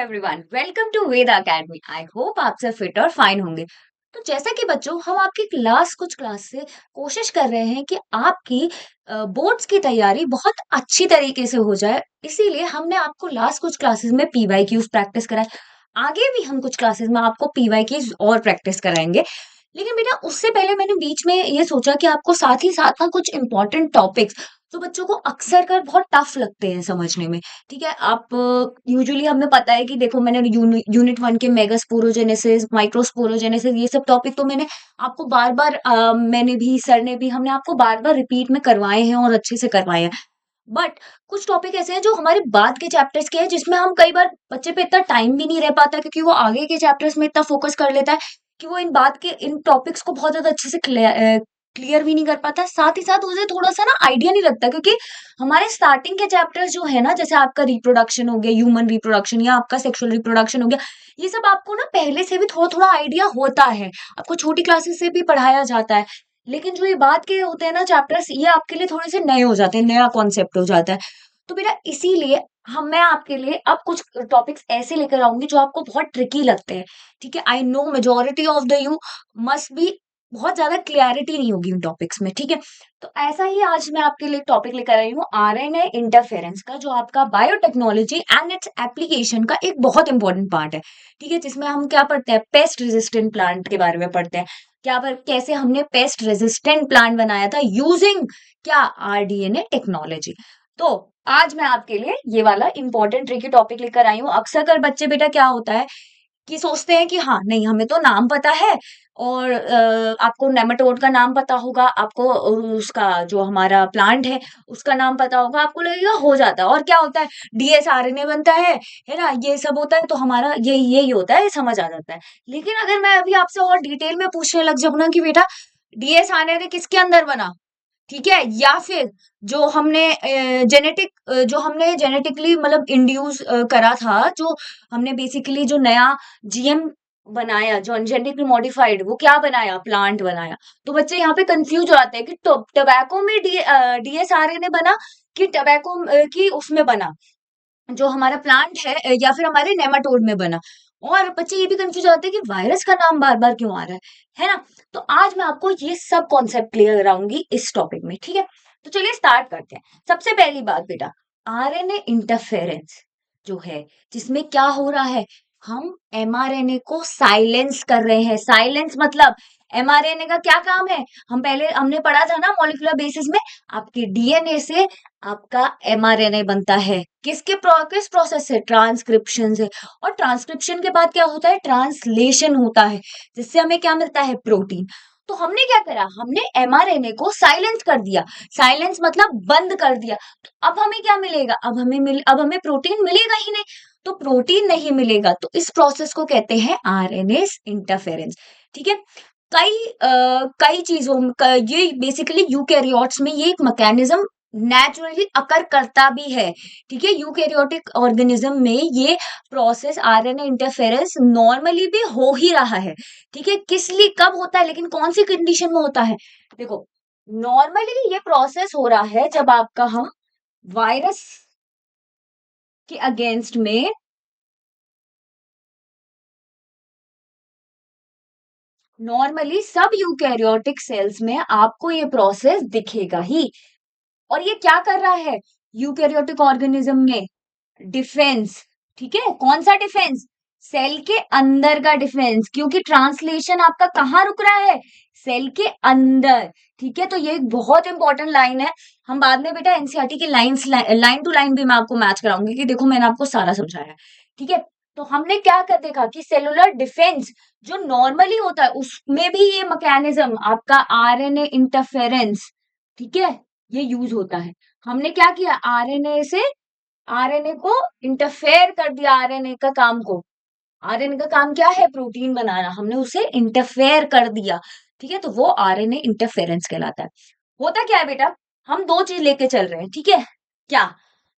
Everyone, welcome to Veda Academy. I hope आप सब fit और फाइन होंगे। तो जैसा कि बच्चों, हम आपकी कुछ क्लास से कोशिश कर रहे हैं कि आपकी बोर्ड्स की तैयारी बहुत अच्छी तरीके से हो जाए। इसीलिए हमने आपको लास्ट कुछ क्लासेस में पीवाईक्यूज प्रैक्टिस कराए। आगे भी हम कुछ क्लासेस में आपको पीवाईक्यूज और प्रैक्टिस कराएंगे। लेकिन बेटा, उससे पहले मैंने बीच में ये सोचा कि आपको साथ ही साथ ना कुछ इंपॉर्टेंट टॉपिक्स जो बच्चों को अक्सर कर बहुत टफ लगते हैं समझने में। ठीक है, आप यूजुअली हमें पता है कि देखो, मैंने यूनिट वन के मेगास्पोरोजेनेसिस, माइक्रोस्पोरोजेनेसिस, ये सब टॉपिक तो मैंने आपको बार बार मैंने भी, सर ने भी, हमने आपको बार बार रिपीट में करवाए हैं और अच्छे से करवाए हैं। बट कुछ टॉपिक ऐसे हैं जो हमारे बाद के चैप्टर्स के हैं, जिसमें हम कई बार बच्चे पे इतना टाइम भी नहीं रह पाता, क्योंकि वो आगे के चैप्टर्स में इतना फोकस कर लेता है कि वो इन टॉपिक्स को बहुत ज्यादा अच्छे से क्लियर भी नहीं कर पाता। साथ ही साथ उसे थोड़ा सा ना आइडिया नहीं लगता, क्योंकि हमारे स्टार्टिंग के चैप्टर्स जो है ना, जैसे आपका रिप्रोडक्शन हो गया, ह्यूमन रिप्रोडक्शन, या आपका सेक्सुअल रिप्रोडक्शन हो गया, ये सब आपको ना पहले से भी थोड़ा थोड़ा आइडिया होता है, आपको छोटी क्लासेस से भी पढ़ाया जाता है। लेकिन जो ये बात के होते हैं ना चैप्टर्स, ये आपके लिए थोड़े से नए हो जाते हैं, नया कॉन्सेप्ट हो जाता है। तो बेटा, इसीलिए हम मैं आपके लिए अब कुछ टॉपिक्स ऐसे लेकर आऊंगी जो आपको बहुत ट्रिकी लगते हैं। ठीक है, I know majority of the you must be बहुत ज्यादा क्लैरिटी नहीं होगी इन टॉपिक्स में। ठीक है, तो ऐसा ही आज मैं आपके लिए टॉपिक लेकर आई हूँ, आरएनए इंटरफेरेंस का, जो आपका बायोटेक्नोलॉजी एंड इट्स एप्लीकेशन का एक बहुत इंपॉर्टेंट पार्ट है। ठीक है, जिसमें हम क्या पढ़ते हैं, पेस्ट रेजिस्टेंट प्लांट के बारे में पढ़ते हैं। कैसे हमने पेस्ट रेजिस्टेंट प्लांट बनाया था यूजिंग क्या, आरडीएनए टेक्नोलॉजी। तो आज मैं आपके लिए ये वाला इंपॉर्टेंट ट्रिकी टॉपिक लेकर आई हूँ। अक्सर कर बच्चे बेटा क्या होता है कि सोचते हैं कि हाँ, नहीं, हमें तो नाम पता है, और आपको नेमाटोड का नाम पता होगा, आपको उसका जो हमारा प्लांट है उसका नाम पता होगा, आपको लगेगा हो जाता है। और क्या होता है, डीएसआरएनए बनता है ना, ये सब होता है, तो हमारा यही होता है, ये समझ आ जाता है। लेकिन अगर मैं अभी आपसे और डिटेल में पूछने लग जाऊँ ना कि बेटा, डीएसआरएनए किसके अंदर बना, ठीक है, या फिर जो हमने जेनेटिकली मतलब इंड्यूस करा था, जो हमने बेसिकली जो नया जीएम बनाया, जो जेनेटिकली मॉडिफाइड, वो क्या बनाया, प्लांट बनाया। तो बच्चे यहाँ पे कंफ्यूज हो जाते हैं कि टबैको में डीएसआरएनए बना, कि टबैको की उसमें बना, जो हमारा प्लांट है, या फिर हमारे नेमाटोड में बना। और बच्चे ये भी कंफ्यूज हो जाते हैं कि वायरस का नाम बार बार क्यों आ रहा है ना। तो आज मैं आपको ये सब कॉन्सेप्ट क्लियर कराऊंगी इस टॉपिक में। ठीक है, तो चलिए स्टार्ट करते हैं। सबसे पहली बात बेटा, आरएनए इंटरफेरेंस जो है, जिसमें क्या हो रहा है, हम एमआरएनए को साइलेंस कर रहे हैं। साइलेंस मतलब एमआरएनए का क्या काम है, हमने पढ़ा था ना मॉलिक्यूलर बेसिस में, आपके डीएनए से आपका एमआरएनए बनता है। किस प्रोसेस से, ट्रांसक्रिप्शन से। और ट्रांसक्रिप्शन के बाद क्या होता है, ट्रांसलेशन होता है, जिससे हमें क्या मिलता है, प्रोटीन। तो हमने क्या करा, हमने एमआरएनए को साइलेंस कर दिया। साइलेंस मतलब बंद कर दिया। तो अब हमें क्या मिलेगा, अब हमें प्रोटीन मिलेगा ही नहीं। तो प्रोटीन नहीं मिलेगा, तो इस प्रोसेस को कहते हैं आरएनए इंटरफेरेंस। ठीक है, कई चीजों में ये बेसिकली यूकैरियोट्स में ये एक मैकेनिज्म नेचुरली अकर करता भी है। ठीक है, यूकैरियोटिक ऑर्गेनिज्म में ये प्रोसेस आरएनए इंटरफेरेंस नॉर्मली भी हो ही रहा है। ठीक है, किस लिए, कब होता है, लेकिन कौन सी कंडीशन में होता है, देखो, नॉर्मली ये प्रोसेस हो रहा है जब आपका हम वायरस के अगेंस्ट में, नॉर्मली सब यूकैरियोटिक सेल्स में आपको ये प्रोसेस दिखेगा ही। और ये क्या कर रहा है, यूकैरियोटिक ऑर्गेनिज्म में डिफेंस। ठीक है, कौन सा डिफेंस, सेल के अंदर का डिफेंस, क्योंकि ट्रांसलेशन आपका कहाँ रुक रहा है, सेल के अंदर। ठीक है, तो ये एक बहुत इंपॉर्टेंट लाइन है। हम बाद में बेटा एनसीईआरटी की लाइन टू लाइन भी मैं आपको मैच कराऊंगी, कि देखो मैंने आपको सारा समझाया है। ठीक है, तो हमने क्या कर देखा कि सेलुलर डिफेंस जो नॉर्मली होता है, उसमें भी ये मैकेनिज्म आपका आरएनए इंटरफेरेंस, ठीक है, ये यूज होता है। हमने क्या किया, आरएनए को इंटरफेयर कर दिया, आरएनए का काम को। आरएनए का काम क्या है, प्रोटीन बनाना, हमने उसे इंटरफेयर कर दिया। ठीक है, तो वो आरएनए इंटरफेरेंस कहलाता है। होता क्या है बेटा, हम दो चीज लेके चल रहे हैं। ठीक है, क्या,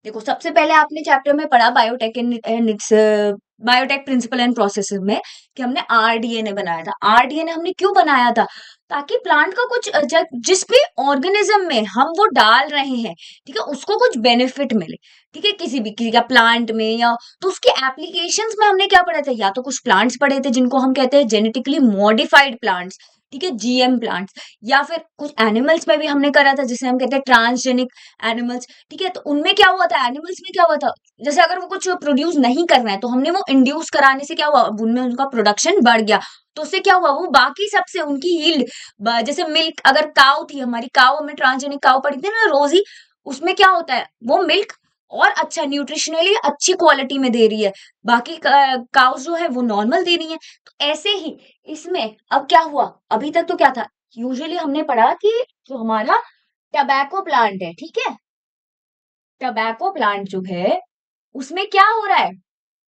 देखो, सबसे पहले आपने चैप्टर में पढ़ा biotech and its biotech principle and processes में कि हमने आरडीएनए बनाया था। आरडीएनए हमने क्यों बनाया था? ताकि प्लांट का कुछ जिस भी ऑर्गेनिज्म में हम वो डाल रहे हैं, ठीक है, उसको कुछ बेनिफिट मिले, ठीक है, किसी का प्लांट में या तो उसके एप्लीकेशंस में हमने क्या पढ़ा था? या तो कुछ प्लांट्स पढ़े थे जिनको हम कहते हैं जेनेटिकली मॉडिफाइड प्लांट्स, ठीक है, जीएम प्लांट्स, या फिर कुछ एनिमल्स में भी हमने करा था जिसे हम कहते हैं ट्रांसजेनिक एनिमल्स, ठीक है। तो उनमें क्या हुआ था, एनिमल्स में क्या हुआ था, जैसे अगर वो कुछ प्रोड्यूस नहीं कर रहे हैं तो हमने वो इंड्यूस कराने से क्या हुआ, उनमें उनका प्रोडक्शन बढ़ गया। तो उससे क्या हुआ, वो बाकी सबसे उनकी यील्ड, जैसे मिल्क, अगर काऊ थी हमारी, काऊ हमें ट्रांसजेनिक काऊ पड़ी थी ना रोजी, उसमें क्या होता है, वो मिल्क और अच्छा न्यूट्रिशनली अच्छी क्वालिटी में दे रही है, बाकी काउस जो है वो नॉर्मल दे रही है। तो ऐसे ही इसमें अब क्या हुआ, अभी तक तो क्या था, यूजुअली हमने पढ़ा कि जो हमारा टबैको प्लांट है, ठीक है, टबैको प्लांट जो है उसमें क्या हो रहा है,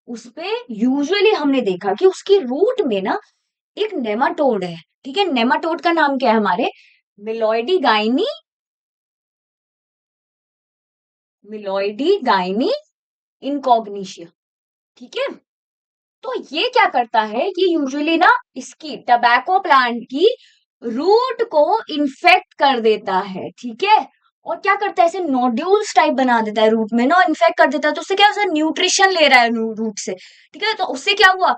उसपे यूजुअली हमने देखा कि उसकी रूट में ना एक नेमाटोड है, ठीक है। नेमाटोड का नाम क्या है हमारे, मिलोइडी गाइनी, मिलोइडी गाइनी इनकॉग्निशिया, ठीक है। तो ये क्या करता है, ये यूजुअली ना इसकी टबैको प्लांट की रूट को इन्फेक्ट कर देता है, ठीक है। और क्या करता है, ऐसे नोड्यूल्स टाइप बना देता है रूट में ना, इन्फेक्ट कर देता है, तो उससे क्या है, न्यूट्रिशन ले रहा है रूट से, ठीक है। तो उससे क्या हुआ,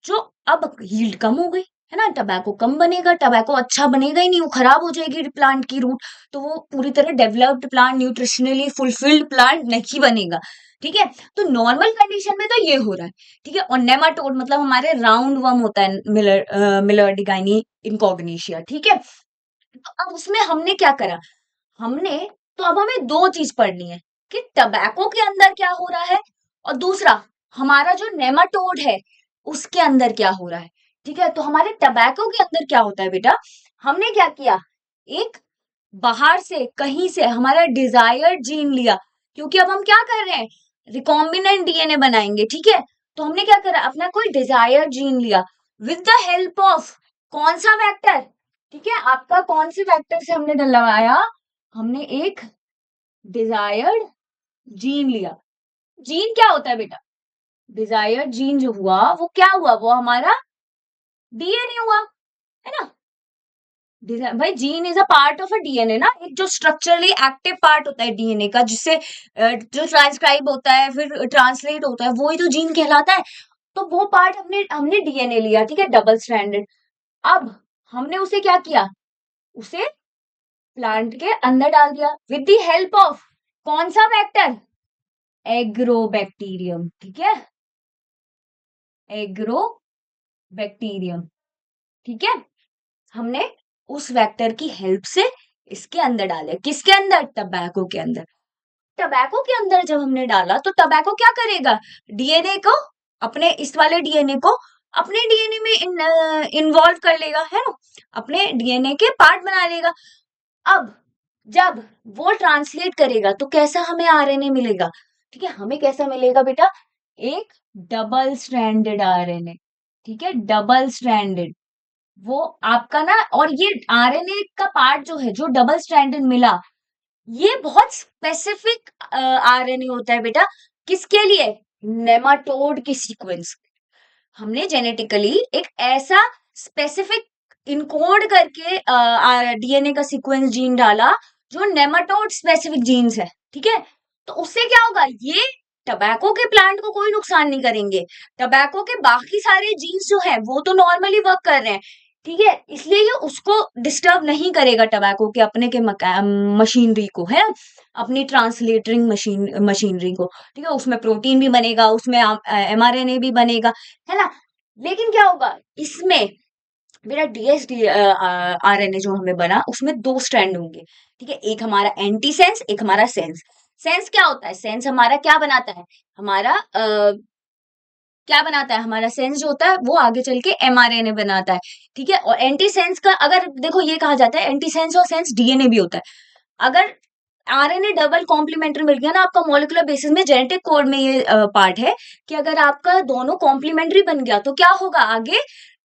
जो अब यील्ड कम हो गई, है ना, टबैको कम बनेगा, टबैको अच्छा बनेगा ही नहीं, वो खराब हो जाएगी प्लांट की रूट, तो वो पूरी तरह developed plant, nutritionally fulfilled plant नहीं बनेगा, ठीक है। तो नॉर्मल कंडीशन में तो ये हो रहा है, ठीक है। और नेमाटोड मतलब हमारे राउंड वर्म होता है, मिलर्डिगाइनी इनकॉग्निशिया, ठीक है। तो अब उसमें हमने क्या करा, हमने, तो अब हमें दो चीज पढ़नी है कि टबैको के अंदर क्या हो रहा है, और दूसरा हमारा जो नेमाटोड है उसके अंदर क्या हो रहा है, ठीक है। तो हमारे टबैको के अंदर क्या होता है बेटा, हमने क्या किया, एक बाहर से कहीं से हमारा डिजायर्ड जीन लिया, क्योंकि अब हम क्या कर रहे हैं, रिकॉम्बिनेंट डीएनए बनाएंगे, ठीक है। तो हमने क्या करा, अपना कोई डिजायर्ड जीन लिया विद द हेल्प ऑफ कौन सा वेक्टर, ठीक है, आपका कौन से वेक्टर से हमने डलवाया, हमने एक डिजायर्ड जीन लिया। जीन क्या होता है बेटा, डिजायर्ड जीन जो हुआ वो क्या हुआ, वो हमारा डीएनए हुआ, है ना। भाई gene is a part of a DNA ना, एक जो स्ट्रक्चरली एक्टिव पार्ट होता है डीएनए का, जिससे जो ट्रांसक्राइब होता है फिर ट्रांसलेट होता है, वही तो जीन कहलाता है। तो वो पार्ट हमने हमने डीएनए लिया, ठीक है, डबल स्ट्रैंडेड। अब हमने उसे क्या किया, उसे प्लांट के अंदर डाल दिया विद द हेल्प ऑफ कौन सा वेक्टर, एग्रोबैक्टीरियम, ठीक है, एग्रोबैक्टीरियम, ठीक है। हमने उस वेक्टर की हेल्प से इसके अंदर डाले, किसके अंदर, टबैको के अंदर। टबैको के अंदर जब हमने डाला तो टबैको क्या करेगा, डीएनए को, अपने इस वाले डीएनए को अपने डीएनए में इन्वॉल्व कर लेगा, है ना, अपने डीएनए के पार्ट बना लेगा। अब जब वो ट्रांसलेट करेगा तो कैसा हमें आरएनए मिलेगा, ठीक है, हमें कैसा मिलेगा बेटा, एक डबल स्ट्रैंडेड आरएनए, ठीक है, डबल स्ट्रैंडेड। वो आपका ना, और ये आरएनए का पार्ट जो है, जो डबल स्ट्रैंडेड मिला, ये बहुत स्पेसिफिक आरएनए होता है बेटा, किसके लिए, नेमाटोड के सीक्वेंस। हमने जेनेटिकली एक ऐसा स्पेसिफिक इनकोड करके डीएनए का सीक्वेंस जीन डाला जो नेमाटोड स्पेसिफिक जीन्स है, ठीक है। तो उससे क्या होगा, ये टबैको के प्लांट को कोई नुकसान नहीं करेंगे, टबैको के बाकी सारे जीन्स जो है वो तो नॉर्मली वर्क कर रहे हैं, ठीक है, इसलिए ये उसको डिस्टर्ब नहीं करेगा, टबैको के अपने के मशीनरी को, है, अपनी ट्रांसलेटरिंग मशीनरी को, ठीक है, उसमें प्रोटीन भी बनेगा, उसमें एमआरएनए भी बनेगा, है ना। लेकिन क्या होगा इसमें, मेरा डीएसडी आरएनए जो हमें बना उसमें दो स्ट्रैंड होंगे, ठीक है, एक हमारा एंटी सेंस, एक हमारा सेंस। सेंस क्या होता है, सेंस हमारा क्या बनाता है, हमारा क्या बनाता है, हमारा सेंस जो होता है वो आगे चल के एमआरएनए बनाता है, ठीक है। और एंटी सेंस का, अगर देखो ये कहा जाता है एंटी सेंस और सेंस डीएनए भी होता है, अगर आरएनए डबल कॉम्प्लीमेंट्री मिल गया ना आपका मॉलिक्यूलर बेसिस में, जेनेटिक कोड में ये पार्ट है कि अगर आपका दोनों कॉम्प्लीमेंट्री बन गया तो क्या होगा आगे,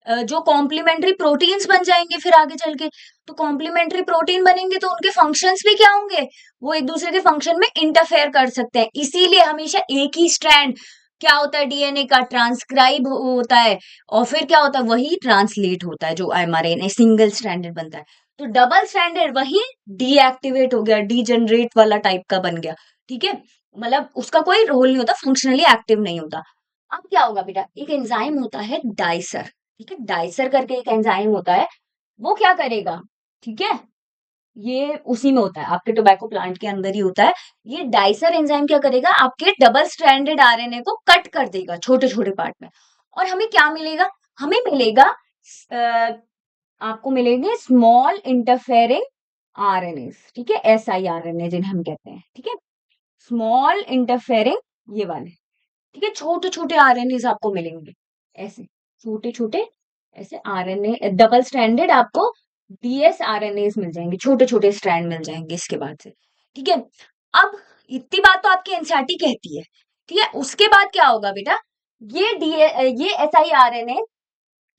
जो कॉम्प्लीमेंट्री प्रोटीन्स बन जाएंगे फिर आगे चल के। तो कॉम्प्लीमेंट्री प्रोटीन बनेंगे तो उनके फंक्शंस भी क्या होंगे, वो एक दूसरे के फंक्शन में इंटरफेयर कर सकते हैं। इसीलिए हमेशा एक ही स्ट्रैंड क्या होता है डीएनए का, ट्रांसक्राइब होता है, और फिर क्या होता है वही ट्रांसलेट होता है, जो एमआरएनए सिंगल स्ट्रैंडेड बनता है। तो डबल स्ट्रैंडेड वही डीएक्टिवेट हो गया, डीजनरेट वाला टाइप का बन गया। ठीक है, मतलब उसका कोई रोल नहीं होता, फंक्शनली एक्टिव नहीं होता। अब क्या होगा बेटा, एक एंजाइम होता है डाइसर। ठीक है, डाइसर करके एक एंजाइम होता है, वो क्या करेगा, ठीक है, ये उसी में होता है, आपके टोबैको प्लांट के अंदर ही होता है। ये डाइसर एंजाइम क्या करेगा, आपके डबल स्ट्रैंडेड आरएनए को कट कर देगा छोटे छोटे पार्ट में, और हमें क्या मिलेगा, हमें मिलेगा आपको मिलेंगे स्मॉल इंटरफेयरिंग आरएनए। ठीक है, SIRNA जिन्हें हम कहते हैं। ठीक है, स्मॉल इंटरफेयरिंग ये वाले। ठीक है, छोटे छोटे आरएनएस आपको मिलेंगे, ऐसे छोटे छोटे, ऐसे आरएनए डबल स्ट्रैंडेड आपको DSRNAs मिल जाएंगे, छोटे छोटे स्ट्रैंड मिल जाएंगे इसके बाद से। ठीक है, अब इतनी बात तो आपकी एनसीईआरटी कहती है। ठीक है, उसके बाद क्या होगा बेटा, ये SIRNA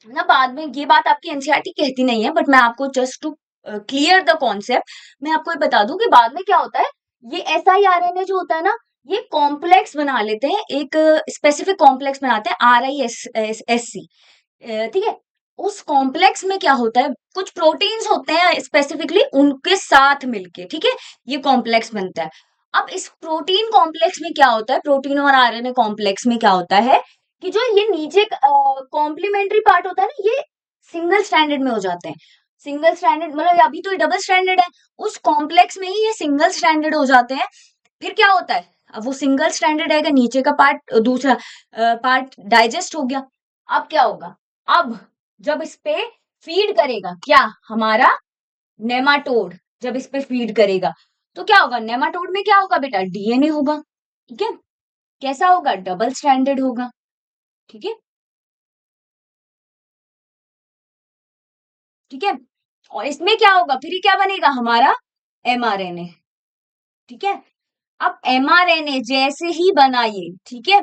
ना, बाद में ये बात आपकी एनसीईआरटी कहती नहीं है, बट मैं आपको just to clear the concept मैं आपको ये बता दूं कि बाद में क्या होता है, ये SIRNA जो होता है ना, ये कॉम्प्लेक्स बना लेते हैं, एक स्पेसिफिक कॉम्प्लेक्स बनाते हैं RISC। ठीक है, उस कॉम्प्लेक्स में क्या होता है, कुछ प्रोटीन्स होते हैं स्पेसिफिकली उनके साथ मिलके, ठीक है, ये कॉम्प्लेक्स बनता है। अब इस प्रोटीन कॉम्प्लेक्स में क्या होता है, प्रोटीन और आरएनए कॉम्प्लेक्स में क्या होता है कि जो ये नीचे कॉम्प्लीमेंट्री पार्ट होता है ना, ये सिंगल स्ट्रैंडेड में हो जाते हैं। सिंगल स्ट्रैंडेड मतलब अभी तो ये डबल स्ट्रैंडेड है, उस कॉम्प्लेक्स में ही ये सिंगल स्ट्रैंडेड हो जाते हैं। फिर क्या होता है, अब वो सिंगल स्ट्रैंडेड है, नीचे का पार्ट, दूसरा पार्ट डाइजेस्ट हो गया। अब क्या होगा, अब जब इस पे फीड करेगा क्या हमारा नेमाटोड, जब इस पे फीड करेगा तो क्या होगा, नेमाटोड में क्या होगा बेटा, डीएनए होगा। ठीक है, कैसा होगा, डबल स्ट्रैंडेड होगा। ठीक है, ठीक है, और इसमें क्या होगा, फिर ये क्या बनेगा हमारा एमआरएनए। ठीक है, अब एमआरएनए जैसे ही बना ये, ठीक है,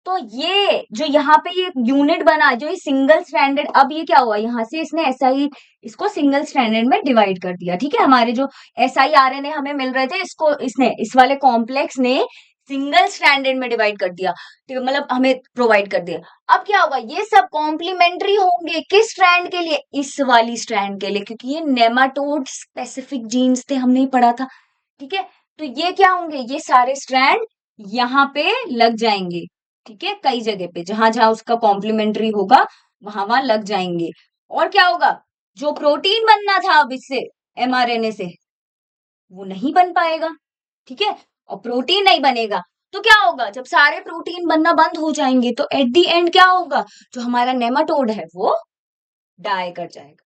तो ये जो यहाँ पे ये यूनिट बना, जो ये सिंगल स्ट्रैंडेड, अब ये क्या हुआ, यहाँ से इसने SI इसको सिंगल स्ट्रैंडेड में डिवाइड कर दिया। ठीक है, हमारे जो SIRNA हमें मिल रहे थे, इसको इसने इस वाले कॉम्प्लेक्स ने सिंगल स्ट्रैंडेड में डिवाइड कर दिया। ठीक है, मतलब हमें प्रोवाइड कर दिया। अब क्या होगा, ये सब कॉम्प्लीमेंट्री होंगे किस स्ट्रैंड के लिए, इस वाली स्ट्रैंड के लिए, क्योंकि ये नेमाटोड स्पेसिफिक जीन्स थे, हमने ही पढ़ा था। ठीक है, तो ये क्या होंगे, ये सारे स्ट्रैंड यहाँ पे लग जाएंगे। ठीक है, कई जगह पे जहां जहां उसका कॉम्प्लीमेंट्री होगा वहां वहां लग जाएंगे। और क्या होगा, जो प्रोटीन बनना था अब इससे एमआरएनए से, वो नहीं बन पाएगा। ठीक है, और प्रोटीन नहीं बनेगा तो क्या होगा, जब सारे प्रोटीन बनना बंद हो जाएंगे तो एट दी एंड क्या होगा, जो हमारा नेमाटोड है वो डाई कर जाएगा।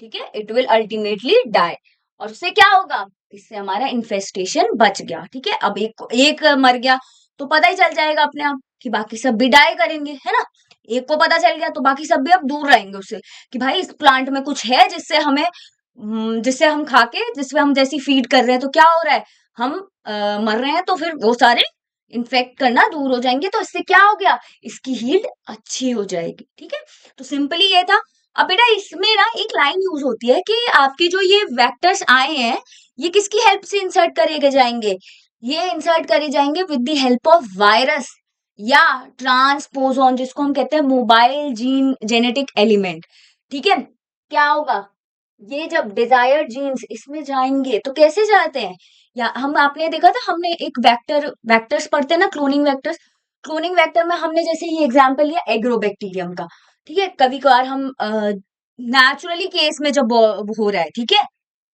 ठीक है, इट विल अल्टीमेटली डाई, और उससे क्या होगा, इससे हमारा इन्फेस्टेशन बच गया। ठीक है, अब एक मर गया तो पता ही चल जाएगा अपने आप कि बाकी सब भी डाई करेंगे, है ना। एक को पता चल गया तो बाकी सब भी अब दूर रहेंगे उससे, कि भाई इस प्लांट में कुछ है जिससे हमें जिससे हम खा के, जिसमें हम जैसी फीड कर रहे हैं तो क्या हो रहा है, हम मर रहे हैं, तो फिर वो सारे इन्फेक्ट करना दूर हो जाएंगे, तो इससे क्या हो गया, इसकी हील्ड अच्छी हो जाएगी। ठीक है, तो सिंपली ये था। अब बेटा इसमें ना एक लाइन यूज होती है कि आपके जो ये वेक्टर्स आए हैं, ये किसकी हेल्प से इंसर्ट करे जाएंगे, ये इंसर्ट करे जाएंगे with the help of virus या ट्रांसपोजोन, जिसको हम कहते हैं मोबाइल जीन जेनेटिक एलिमेंट। ठीक है, क्या होगा, ये जब डिजायर्ड जीन्स इसमें जाएंगे तो कैसे जाते हैं, या हम आपने देखा था, हमने एक वेक्टर्स पढ़ते हैं ना, क्लोनिंग वेक्टर्स। क्लोनिंग वेक्टर में हमने जैसे ये एग्जांपल लिया एग्रोबैक्टीरियम का। ठीक है, कभी कभार हम नेचुरली केस में जब हो रहा है, ठीक है,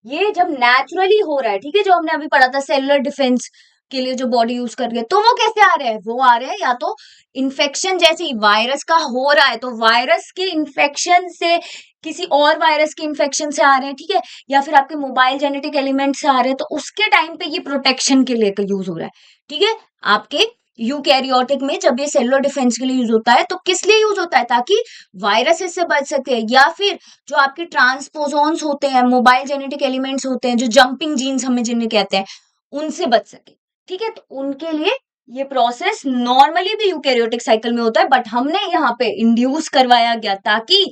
ये जब नेचुरली हो रहा है, ठीक है, जो हमने अभी पढ़ा था सेलुलर डिफेंस के लिए जो बॉडी यूज कर रही है, तो वो कैसे आ रहे हैं, वो आ रहे हैं या तो इन्फेक्शन जैसे ही वायरस का हो रहा है तो वायरस के इन्फेक्शन से, किसी और वायरस के इन्फेक्शन से आ रहे हैं, ठीक है, या फिर आपके मोबाइल जेनेटिक एलिमेंट से आ रहे हैं, तो उसके टाइम पे ये प्रोटेक्शन के लिए यूज हो रहा है। ठीक है, आपके यूकैरियोटिक में जब ये सेलुलर डिफेंस के लिए यूज होता है तो किस लिए यूज होता है, ताकि वायरसेस से बच सके, या फिर जो आपके ट्रांसपोजोन्स होते हैं, मोबाइल जेनेटिक एलिमेंट्स होते हैं, जो जंपिंग जीन्स हमें जिन्हें कहते हैं, उनसे बच सके। ठीक है, तो उनके लिए ये प्रोसेस नॉर्मली भी यूकेरियोटिक साइकिल में होता है, बट हमने यहाँ पे इंड्यूस करवाया गया ताकि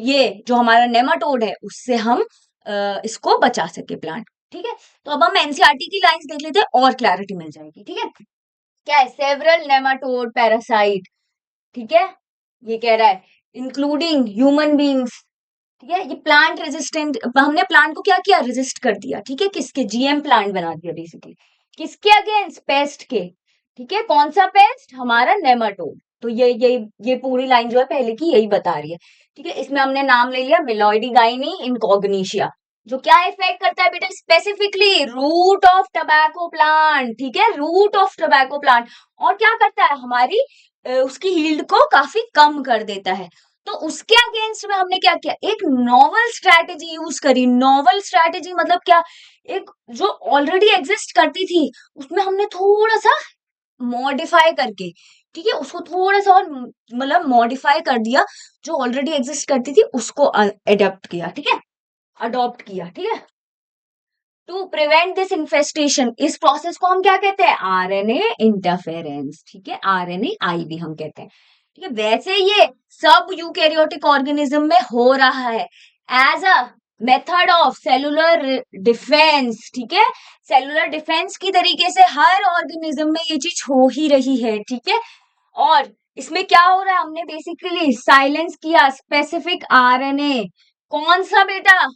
ये जो हमारा नेमाटोड है उससे हम इसको बचा सके प्लांट। ठीक है, तो अब हम एनसीईआरटी की लाइंस देख लेते हैं और क्लैरिटी मिल जाएगी। ठीक है, क्या है, सेवरल नेमाटोड पैरासाइट। ठीक है, ये कह रहा है इंक्लूडिंग ह्यूमन बींग्स। ठीक है, ये प्लांट रेजिस्टेंट, हमने प्लांट को क्या किया, रेजिस्ट कर दिया। ठीक है, किसके, जीएम प्लांट बना दिया बेसिकली, किसके अगेंस्ट, पेस्ट के। ठीक है, कौन सा पेस्ट, हमारा नेमाटोड। तो ये पूरी लाइन जो है पहले की यही बता रही है। ठीक है, इसमें हमने नाम ले लिया मिलोइडिगाइनी इनकॉग्निशिया, जो क्या इफेक्ट करता है बेटा, specifically root of tobacco plant. ठीक है, रूट ऑफ टबैको प्लांट, और क्या करता है, हमारी उसकी हील्ड को काफी कम कर देता है। तो उसके अगेंस्ट में हमने क्या किया, एक नॉवल स्ट्रैटेजी यूज करी। नॉवल स्ट्रैटेजी मतलब क्या, एक जो ऑलरेडी एग्जिस्ट करती थी उसमें हमने थोड़ा सा मॉडिफाई करके, ठीक है, उसको थोड़ा सा और मतलब मॉडिफाई कर दिया, जो ऑलरेडी एग्जिस्ट करती थी उसको अडॉप्ट किया। ठीक है, अडॉप्ट किया। ठीक है, टू प्रिवेंट दिस इन्फेस्टेशन, इस प्रोसेस को हम क्या कहते हैं, आरएनए इंटरफेरेंस। ठीक है, आरएनए आई भी हम कहते हैं। ठीक है, वैसे ये सब यूकैरियोटिक ऑर्गेनिज्म में हो रहा है as a method of cellular defence. ठीक है, सेलुलर डिफेंस की तरीके से हर ऑर्गेनिज्म में ये चीज हो ही रही है। ठीक है, और इसमें क्या हो रहा है, हमने बेसिकली साइलेंस किया स्पेसिफिक आरएनए। कौन सा बेटा,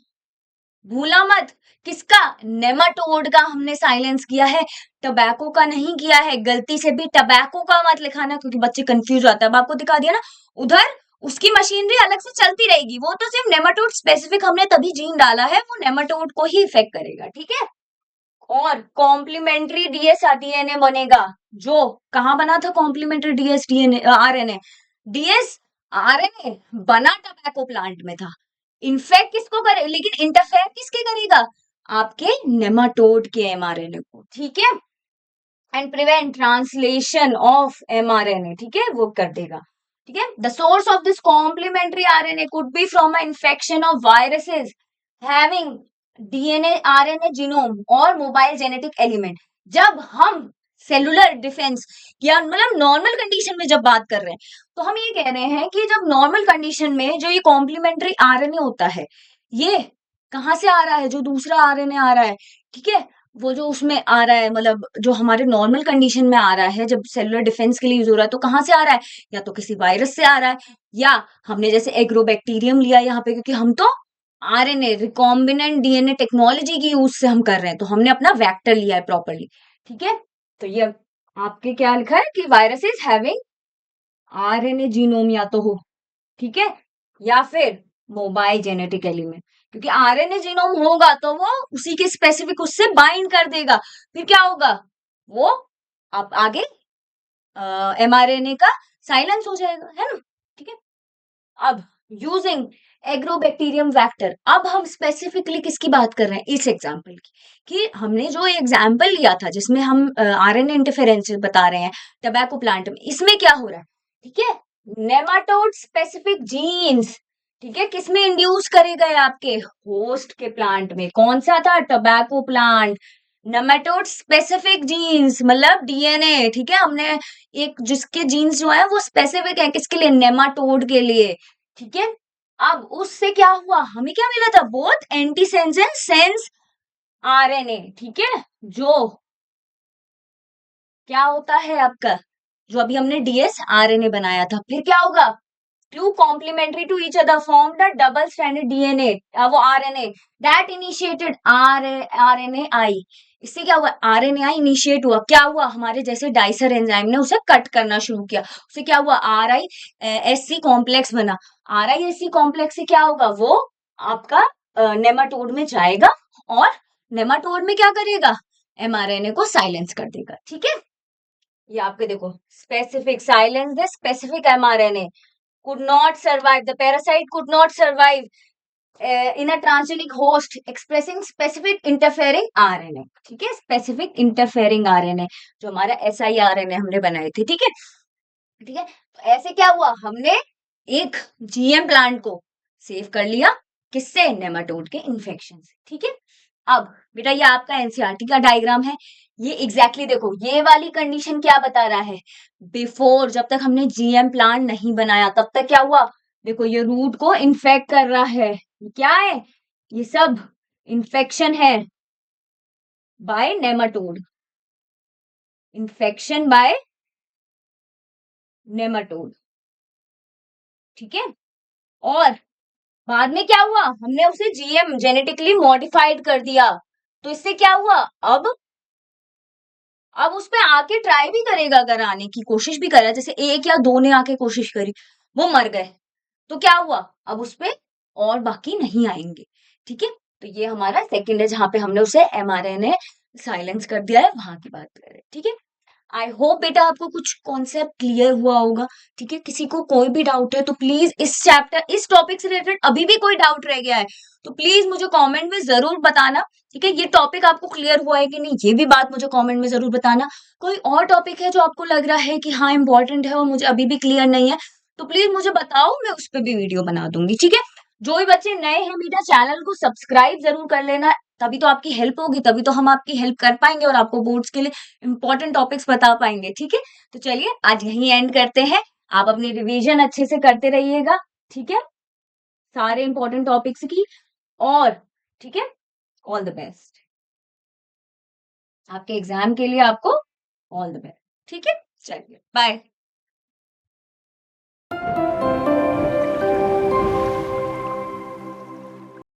भूला मत, किसका, नेमाटोड का हमने साइलेंस किया है, टबैको का नहीं किया है। गलती से भी टबैको का मत लिखाना, क्योंकि बच्चे कंफ्यूज होता है। अब आपको दिखा दिया ना, उधर उसकी मशीनरी अलग से चलती रहेगी, वो तो सिर्फ नेमाटोड स्पेसिफिक हमने तभी जीन डाला है, वो नेमाटोड को ही इफेक्ट करेगा। ठीक है, और कॉम्प्लीमेंट्री डीएस डीएनए बनेगा, जो कहाँ बना था, complementary ds DNA RNA, ds RNA बना टबैको प्लांट में था। इन्फेक्ट किसको करे, लेकिन इंटरफेयर किसके करेगा, आपके नेमाटोड के एमआरएनए को। ठीक है, and prevent translation of mRNA. ठीक है, वो कर देगा। ठीक है, the source of this complementary RNA could be from a infection of viruses having DNA RNA genome और मोबाइल जेनेटिक एलिमेंट। जब हम सेलुलर डिफेंस या मतलब नॉर्मल कंडीशन में जब बात कर रहे हैं, तो हम ये कह रहे हैं कि जब नॉर्मल कंडीशन में जो ये कॉम्प्लीमेंट्री आरएनए होता है, ये कहाँ से आ रहा है, जो दूसरा आरएनए आ रहा है, ठीक है, वो जो उसमें आ रहा है, मतलब जो हमारे नॉर्मल कंडीशन में आ रहा है, जब सेलुलर डिफेंस के लिए यूज हो रहा है, तो कहाँ से आ रहा है, या तो किसी वायरस से आ रहा है, या हमने जैसे एग्रोबैक्टीरियम लिया यहाँ पे, क्योंकि हम तो आरएनए रिकॉम्बिनेंट डीएनए टेक्नोलॉजी की यूज से हम कर रहे हैं, तो हमने अपना वेक्टर लिया है प्रॉपरली। ठीक है, तो ये आपके क्या लिखा है कि virus is having RNA genome, या तो हो, ठीक है, या फिर मोबाइल जेनेटिक एलिमेंट, क्योंकि आरएनए जीनोम होगा तो वो उसी के स्पेसिफिक उससे बाइंड कर देगा, फिर क्या होगा, वो आप आगे एमआरएनए का साइलेंस हो जाएगा, है ना। ठीक है, अब यूजिंग एग्रोबैक्टीरियम वेक्टर, अब हम स्पेसिफिकली किसकी बात कर रहे हैं, इस एग्जाम्पल की, कि हमने जो एग्जाम्पल लिया था जिसमें हम आरएनए इंटरफेरेंस बता रहे हैं टबैको प्लांट में, इसमें क्या हो रहा है, ठीक है, नेमाटोड स्पेसिफिक जीन्स, ठीक है, किसमें इंड्यूस करे गए, आपके होस्ट के प्लांट में, कौन सा था, tobacco plant. Nematode specific jeans मतलब डीएनए, ठीक है, हमने एक जिसके जीन्स जो है वो स्पेसिफिक है किसके लिए, नेमाटोड के लिए। ठीक है, अब उससे क्या हुआ, हमें क्या मिला था, both antisense and sense RNA. ठीक है, जो क्या होता है आपका, जो अभी हमने डीएस आरएनए बनाया था, फिर क्या होगा, two complementary to each other form the double stranded DNA, वो RNA that initiated RNA I. इससे क्या हुआ, आरएनए आई इनिशिएट हुआ, क्या हुआ, हमारे जैसे डाइसर एंजाइम ने उसे कट करना शुरू किया, उससे क्या हुआ, R I S C complex बना। R I S C complex से क्या होगा, वो आपका नेमाटोड में जाएगा, और नेमाटोड में क्या करेगा, एमआरएनए को साइलेंस कर देगा। ठीक है, ये आपके देखो specific silence the specific mRNA could not survive, the parasite could not survive in a transgenic host expressing specific interfering RNA। ठीक है, स्पेसिफिक इंटरफेयरिंग आरएनए, जो हमारा siRNA हमने बनाए थे। ठीक है, ठीक है, तो ऐसे क्या हुआ, हमने एक जीएम प्लांट को सेव कर लिया, किससे, नेमाटोड के इन्फेक्शन से। ठीक है, अब बेटा ये आपका एनसीईआरटी का डायग्राम है। ये एग्जैक्टली देखो, ये वाली कंडीशन क्या बता रहा है, बिफोर, जब तक हमने जीएम प्लांट नहीं बनाया तब तक क्या हुआ, देखो ये रूट को इन्फेक्ट कर रहा है। ये क्या है, ये सब इन्फेक्शन है by nematode, infection by nematode, ठीक है। और बाद में क्या हुआ, हमने उसे जीएम जेनेटिकली मॉडिफाइड कर दिया, तो इससे क्या हुआ, अब उस पे आके ट्राई भी करेगा, अगर आने की कोशिश भी करा, जैसे एक या दो ने आके कोशिश करी, वो मर गए, तो क्या हुआ, अब उस पे और बाकी नहीं आएंगे, ठीक है। तो ये हमारा सेकंड है जहां पे हमने उसे एमआरएनए साइलेंस कर दिया है, वहां की बात कर रहे हैं, ठीक है। आई होप बेटा आपको कुछ कॉन्सेप्ट क्लियर हुआ होगा, ठीक है। किसी को कोई भी डाउट है तो प्लीज इस चैप्टर, इस टॉपिक से रिलेटेड अभी भी कोई डाउट रह गया है तो प्लीज मुझे कमेंट में जरूर बताना, ठीक है। ये टॉपिक आपको क्लियर हुआ है कि नहीं, ये भी बात मुझे कमेंट में जरूर बताना। कोई और टॉपिक है जो आपको लग रहा है कि हाँ इंपॉर्टेंट है और मुझे अभी भी क्लियर नहीं है, तो प्लीज मुझे बताओ, मैं उस पर भी वीडियो बना दूंगी, ठीक है। जो भी बच्चे नए हैं बेटा, चैनल को सब्सक्राइब जरूर कर लेना, तभी तो आपकी हेल्प होगी, तभी तो हम आपकी हेल्प कर पाएंगे और आपको बोर्ड्स के लिए इंपॉर्टेंट टॉपिक्स बता पाएंगे, ठीक है। तो चलिए आज यहीं एंड करते हैं, आप अपनी रिवीजन अच्छे से करते रहिएगा, ठीक है, सारे इंपॉर्टेंट टॉपिक्स की। और ठीक है, ऑल द बेस्ट आपके एग्जाम के लिए, आपको ऑल द बेस्ट, ठीक है। चलिए बाय।